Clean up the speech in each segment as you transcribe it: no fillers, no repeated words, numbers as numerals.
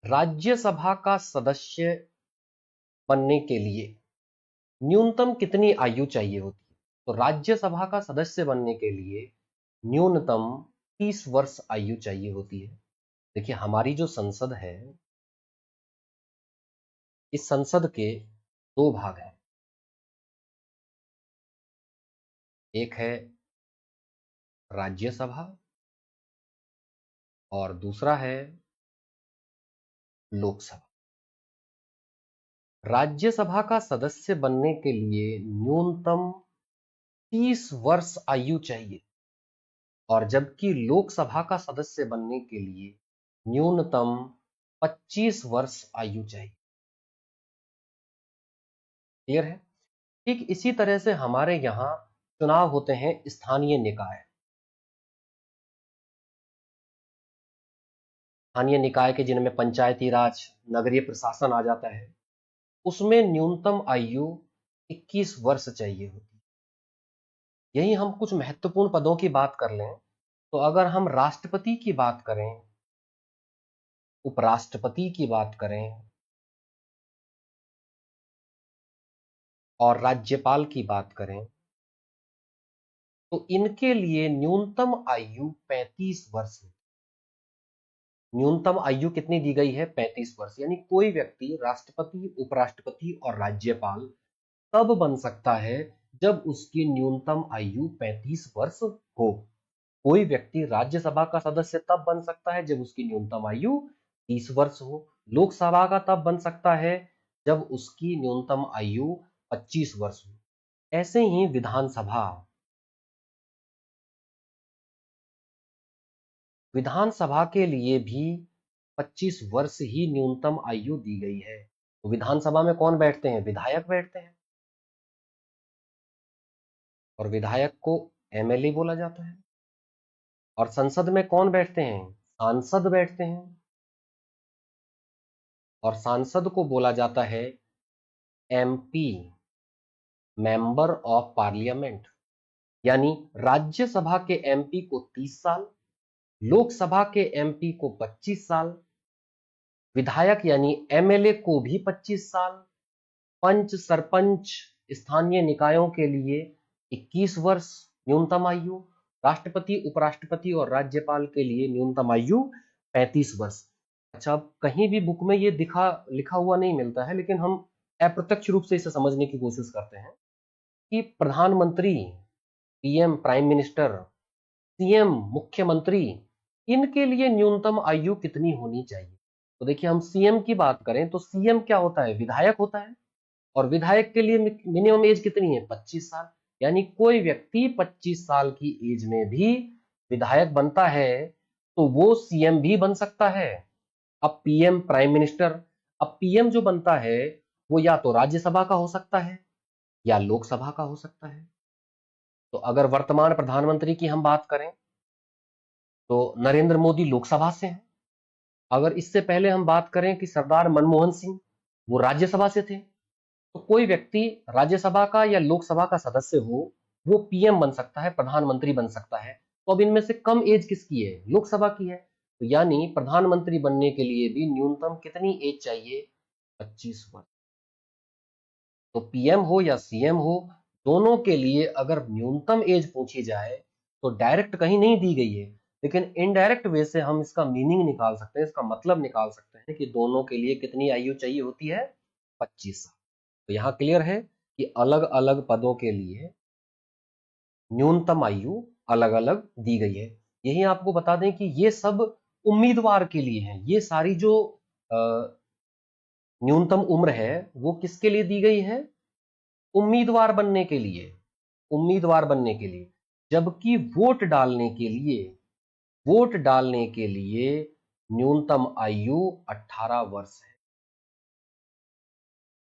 राज्यसभा का सदस्य बनने के लिए न्यूनतम कितनी आयु चाहिए होती है? तो राज्यसभा का सदस्य बनने के लिए न्यूनतम 30 वर्ष आयु चाहिए होती है। देखिए, हमारी जो संसद है, इस संसद के दो भाग हैं। एक है राज्यसभा और दूसरा है लोकसभा। राज्यसभा का सदस्य बनने के लिए न्यूनतम 30 वर्ष आयु चाहिए और जबकि लोकसभा का सदस्य बनने के लिए न्यूनतम 25 वर्ष आयु चाहिए। क्लियर है? ठीक इसी तरह से हमारे यहां चुनाव होते हैं स्थानीय निकाय। स्थानीय निकाय के जिनमें पंचायती राज, नगरीय प्रशासन आ जाता है, उसमें न्यूनतम आयु 21 वर्ष चाहिए होती है। यही हम कुछ महत्वपूर्ण पदों की बात कर लें तो अगर हम राष्ट्रपति की बात करें, उपराष्ट्रपति की बात करें और राज्यपाल की बात करें तो इनके लिए न्यूनतम आयु 35 वर्ष है। न्यूनतम आयु कितनी दी गई है? 35 वर्ष। यानी कोई व्यक्ति राष्ट्रपति, उपराष्ट्रपति और राज्यपाल तब बन सकता है जब उसकी न्यूनतम आयु 35 वर्ष हो। कोई व्यक्ति राज्यसभा का सदस्य तब बन सकता है जब उसकी न्यूनतम आयु 30 वर्ष हो। लोकसभा का तब बन सकता है जब उसकी न्यूनतम आयु 25 वर्ष हो। ऐसे ही विधानसभा के लिए भी 25 वर्ष ही न्यूनतम आयु दी गई है। तो विधानसभा में कौन बैठते हैं? विधायक बैठते हैं और विधायक को एमएलए बोला जाता है। और संसद में कौन बैठते हैं? सांसद बैठते हैं और सांसद को बोला जाता है एमपी, मेंबर ऑफ पार्लियामेंट। यानी राज्यसभा के एमपी को 30 साल, लोकसभा के एमपी को 25 साल, विधायक यानी एमएलए को भी 25 साल, पंच, सरपंच, स्थानीय निकायों के लिए 21 वर्ष न्यूनतम आयु, राष्ट्रपति, उपराष्ट्रपति और राज्यपाल के लिए न्यूनतम आयु 35 वर्ष। अच्छा, अब कहीं भी बुक में ये लिखा हुआ नहीं मिलता है, लेकिन हम अप्रत्यक्ष रूप से इसे समझने की कोशिश करते हैं कि प्रधानमंत्री, पीएम, प्राइम मिनिस्टर, सीएम, मुख्यमंत्री, इनके लिए न्यूनतम आयु कितनी होनी चाहिए? तो देखिए, हम सीएम की बात करें तो सीएम क्या होता है? विधायक होता है और विधायक के लिए मिनिमम एज कितनी है? 25 साल। यानी कोई व्यक्ति 25 साल की एज में भी विधायक बनता है तो वो सीएम भी बन सकता है। अब पीएम, प्राइम मिनिस्टर, अब पीएम जो बनता है वो या तो राज्यसभा का हो सकता है या लोकसभा का हो सकता है। तो अगर वर्तमान प्रधानमंत्री की हम बात करें तो नरेंद्र मोदी लोकसभा से हैं। अगर इससे पहले हम बात करें कि सरदार मनमोहन सिंह, वो राज्यसभा से थे। तो कोई व्यक्ति राज्यसभा का या लोकसभा का सदस्य हो, वो पीएम बन सकता है, प्रधानमंत्री बन सकता है। तो अब इनमें से कम एज किसकी है? लोकसभा की है। तो यानी प्रधानमंत्री बनने के लिए भी न्यूनतम कितनी एज चाहिए? 25 वर्ष। तो पीएम हो या सीएम हो, दोनों के लिए अगर न्यूनतम एज पूछी जाए तो डायरेक्ट कहीं नहीं दी गई है, लेकिन इनडायरेक्ट वे से हम इसका मीनिंग निकाल सकते हैं, इसका मतलब निकाल सकते हैं कि दोनों के लिए कितनी आयु चाहिए होती है? 25 साल। तो यहां क्लियर है कि अलग अलग पदों के लिए न्यूनतम आयु अलग अलग दी गई है। यही आपको बता दें कि ये सब उम्मीदवार के लिए है। ये सारी जो न्यूनतम उम्र है वो किसके लिए दी गई है? उम्मीदवार बनने के लिए, उम्मीदवार बनने के लिए। जबकि वोट डालने के लिए न्यूनतम आयु 18 वर्ष है।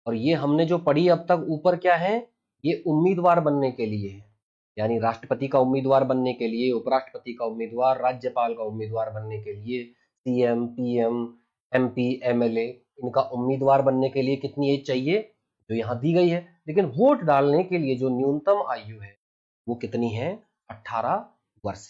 और ये हमने जो पढ़ी अब तक ऊपर क्या है? ये उम्मीदवार बनने के लिए है। यानी राष्ट्रपति का उम्मीदवार बनने के लिए, उपराष्ट्रपति का उम्मीदवार, राज्यपाल का उम्मीदवार बनने के लिए, सीएम, पीएम, एमपी, एमएलए, इनका उम्मीदवार बनने के लिए कितनी एज चाहिए? जो यहां दी गई है। लेकिन वोट डालने के लिए जो न्यूनतम आयु है वो कितनी है? 18 वर्ष।